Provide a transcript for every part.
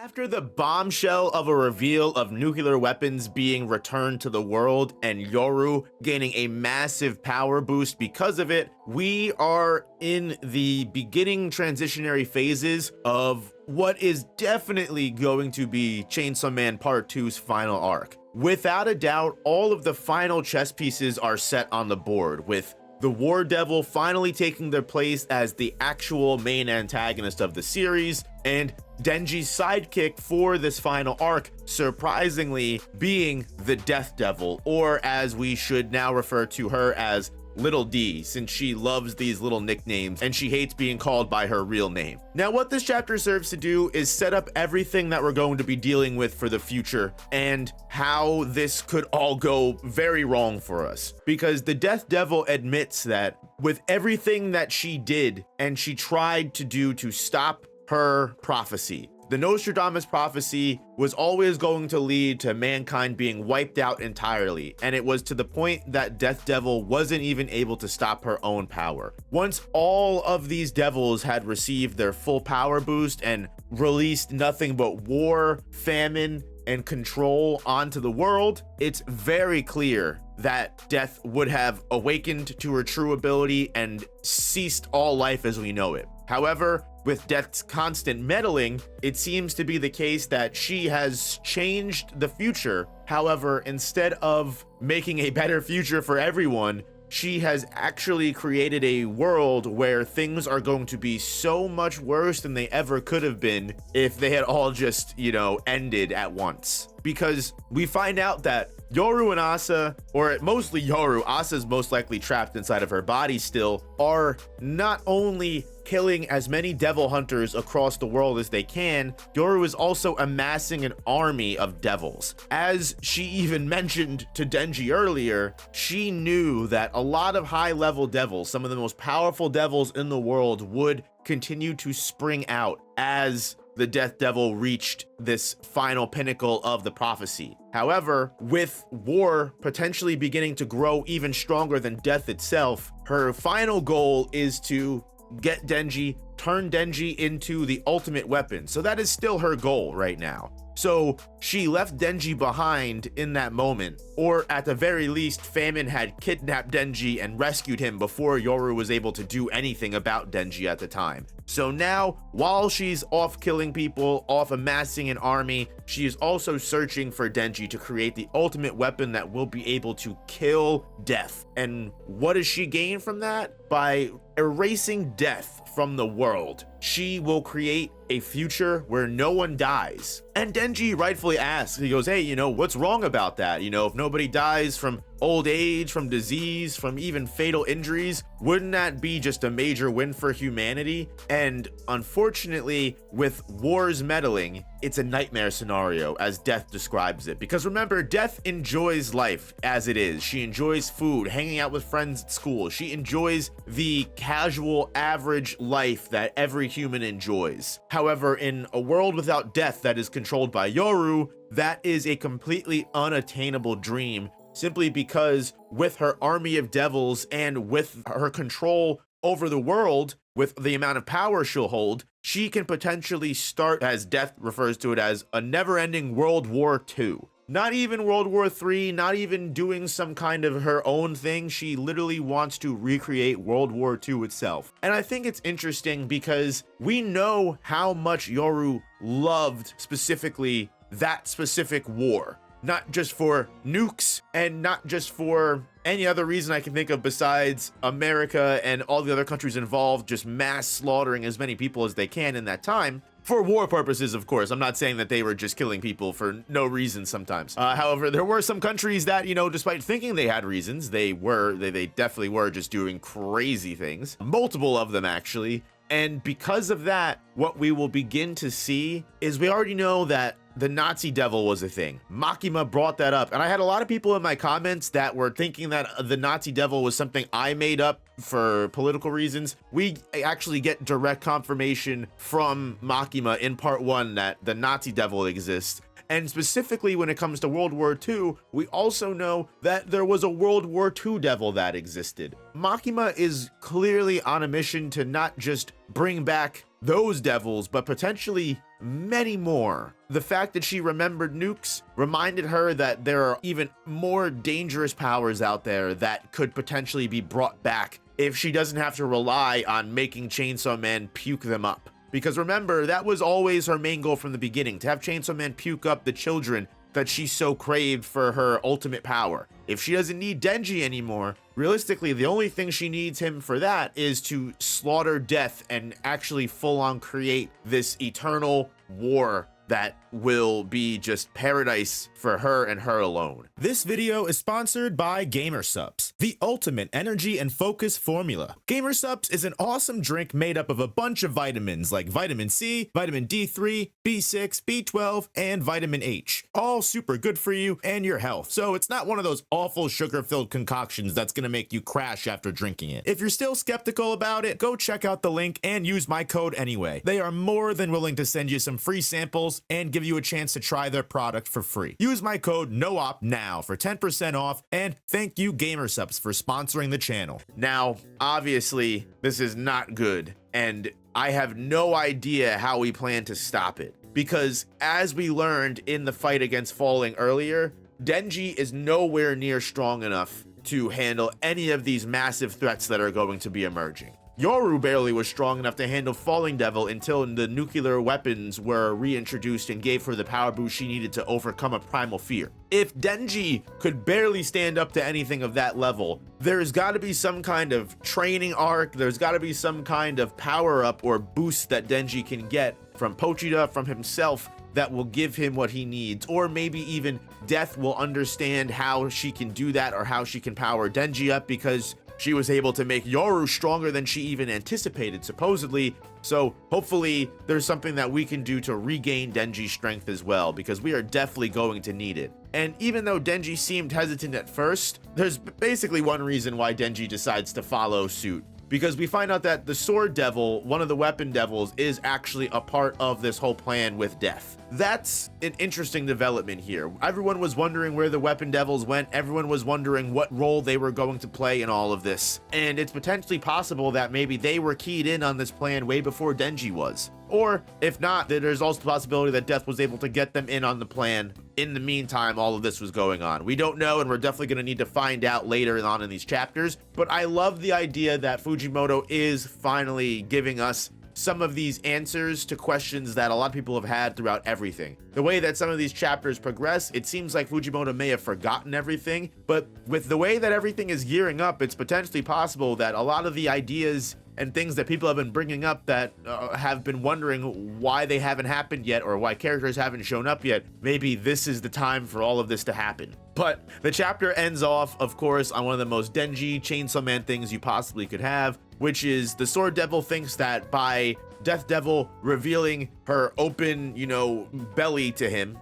After the bombshell of a reveal of nuclear weapons being returned to the world and Yoru gaining a massive power boost because of it, we are in the beginning transitionary phases of what is definitely going to be Chainsaw Man Part 2's final arc. Without a doubt, all of the final chess pieces are set on the board, with the War Devil finally taking their place as the actual main antagonist of the series, and Denji's sidekick for this final arc surprisingly being the Death Devil, or as we should now refer to her as Little D, since she loves these little nicknames and she hates being called by her real name. Now, what this chapter serves to do is set up everything that we're going to be dealing with for the future and how this could all go very wrong for us. Because the Death Devil admits that with everything that she did and she tried to do to stop her prophecy, the Nostradamus prophecy was always going to lead to mankind being wiped out entirely, and it was to the point that Death Devil wasn't even able to stop her own power. Once all of these devils had received their full power boost and released nothing but war, famine, and control onto the world, it's very clear that Death would have awakened to her true ability and ceased all life as we know it. However, with Death's constant meddling, it seems to be the case that she has changed the future. However, instead of making a better future for everyone, she has actually created a world where things are going to be so much worse than they ever could have been if they had all just, ended at once. Because we find out that Yoru and Asa, or mostly Yoru, Asa's most likely trapped inside of her body still, are not only killing as many devil hunters across the world as they can, Yoru is also amassing an army of devils. As she even mentioned to Denji earlier, she knew that a lot of high-level devils, some of the most powerful devils in the world, would continue to spring out as the Death Devil reached this final pinnacle of the prophecy. However, with war potentially beginning to grow even stronger than death itself, her final goal is to get Denji, turn Denji into the ultimate weapon. So that is still her goal right now. So she left Denji behind in that moment, or at the very least, Famine had kidnapped Denji and rescued him before Yoru was able to do anything about Denji at the time. So now, while she's off killing people, off amassing an army, she is also searching for Denji to create the ultimate weapon that will be able to kill Death. And what does she gain from that? By erasing Death from the world, she will create a future where no one dies. And Denji rightfully asks, he goes, hey, what's wrong about that? If nobody dies from old age, from disease, from even fatal injuries, wouldn't that be just a major win for humanity? And unfortunately, with war's meddling, it's a nightmare scenario, as Death describes it. Because remember, Death enjoys life as it is. She enjoys food, hanging out with friends at school. She enjoys the casual, average life that every human enjoys. However, in a world without Death that is controlled by Yoru, that is a completely unattainable dream, simply because with her army of devils and with her control over the world, with the amount of power she'll hold, she can potentially start, as Death refers to it, as a never-ending World War II. Not even World War III, not even doing some kind of her own thing. She literally wants to recreate World War II itself. And I think it's interesting because we know how much Yoru loved specifically that specific war. Not just for nukes and not just for any other reason I can think of besides America and all the other countries involved just mass slaughtering as many people as they can in that time. For war purposes, of course. I'm not saying that they were just killing people for no reason sometimes. However, there were some countries that, despite thinking they had reasons, they definitely were just doing crazy things. Multiple of them, actually. And because of that, what we will begin to see is we already know that the Nazi devil was a thing. Makima brought that up. And I had a lot of people in my comments that were thinking that the Nazi devil was something I made up for political reasons. We actually get direct confirmation from Makima in part 1 that the Nazi devil exists. And specifically when it comes to World War II, we also know that there was a World War II devil that existed. Makima is clearly on a mission to not just bring back those devils, but potentially many more. The fact that she remembered nukes reminded her that there are even more dangerous powers out there that could potentially be brought back if she doesn't have to rely on making Chainsaw Man puke them up. Because remember, that was always her main goal from the beginning, to have Chainsaw Man puke up the children that she so craved for her ultimate power. If she doesn't need Denji anymore, realistically, the only thing she needs him for that is to slaughter death and actually full-on create this eternal war that will be just paradise for her and her alone. This video is sponsored by GamerSupps, the ultimate energy and focus formula. GamerSupps is an awesome drink made up of a bunch of vitamins like vitamin C, vitamin D3, B6, B12, and vitamin H. All super good for you and your health, so it's not one of those awful sugar-filled concoctions that's gonna make you crash after drinking it. If you're still skeptical about it, go check out the link and use my code anyway. They are more than willing to send you some free samples and give you a chance to try their product for free. Use my code NOOP now for 10% off, and thank you GamerSupps for sponsoring the channel. Now, obviously, this is not good, and I have no idea how we plan to stop it, because as we learned in the fight against Falling earlier, Denji is nowhere near strong enough to handle any of these massive threats that are going to be emerging. Yoru barely was strong enough to handle Falling Devil until the nuclear weapons were reintroduced and gave her the power boost she needed to overcome a primal fear. If Denji could barely stand up to anything of that level, there's got to be some kind of training arc, there's got to be some kind of power up or boost that Denji can get from Pochita, from himself, that will give him what he needs, or maybe even Death will understand how she can do that or how she can power Denji up, because she was able to make Yoru stronger than she even anticipated, supposedly. So hopefully there's something that we can do to regain Denji's strength as well, because we are definitely going to need it. And even though Denji seemed hesitant at first, there's basically one reason why Denji decides to follow suit. Because we find out that the Sword Devil, one of the weapon devils, is actually a part of this whole plan with Death. That's an interesting development here. Everyone was wondering where the weapon devils went. Everyone was wondering what role they were going to play in all of this. And it's potentially possible that maybe they were keyed in on this plan way before Denji was. Or if not, there's also the possibility that Death was able to get them in on the plan. In the meantime, all of this was going on. We don't know, and we're definitely going to need to find out later on in these chapters. But I love the idea that Fujimoto is finally giving us some of these answers to questions that a lot of people have had throughout everything. The way that some of these chapters progress, it seems like Fujimoto may have forgotten everything, but with the way that everything is gearing up, it's potentially possible that a lot of the ideas and things that people have been bringing up that have been wondering why they haven't happened yet, or why characters haven't shown up yet, maybe this is the time for all of this to happen. But the chapter ends off, of course, on one of the most Denji Chainsaw Man things you possibly could have, which is the Sword Devil thinks that by Death Devil revealing her open, belly to him,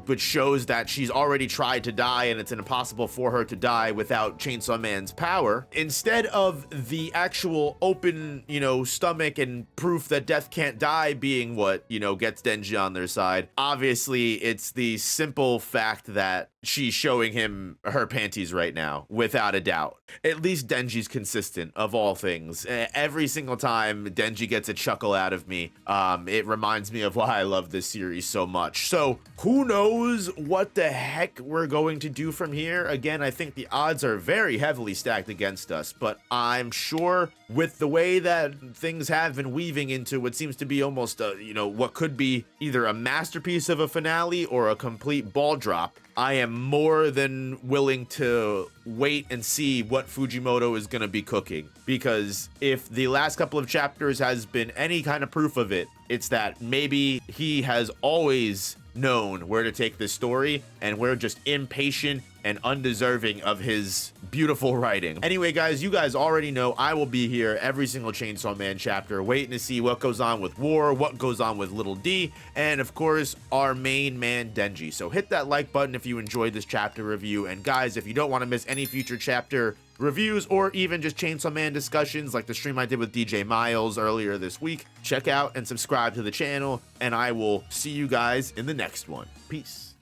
which shows that she's already tried to die and it's impossible for her to die without Chainsaw Man's power. Instead of the actual open, stomach and proof that Death can't die being what, gets Denji on their side, obviously it's the simple fact that she's showing him her panties right now, without a doubt. At least Denji's consistent of all things. Every single time Denji gets a chuckle out of me, it reminds me of why I love this series so much. So who knows what the heck we're going to do from here? Again, I think the odds are very heavily stacked against us, but I'm sure with the way that things have been weaving into what seems to be almost what could be either a masterpiece of a finale or a complete ball drop, I am more than willing to wait and see what Fujimoto is going to be cooking. Because if the last couple of chapters has been any kind of proof of it, it's that maybe he has always known where to take this story, and we're just impatient and undeserving of his beautiful writing. Anyway, guys, you guys already know I will be here every single Chainsaw Man chapter, waiting to see what goes on with War, what goes on with Little D, and of course, our main man, Denji. So hit that like button if you enjoyed this chapter review, and guys, if you don't want to miss any future chapter reviews or even just Chainsaw Man discussions like the stream I did with DJ Miles earlier this week, check out and subscribe to the channel, and I will see you guys in the next one. Peace.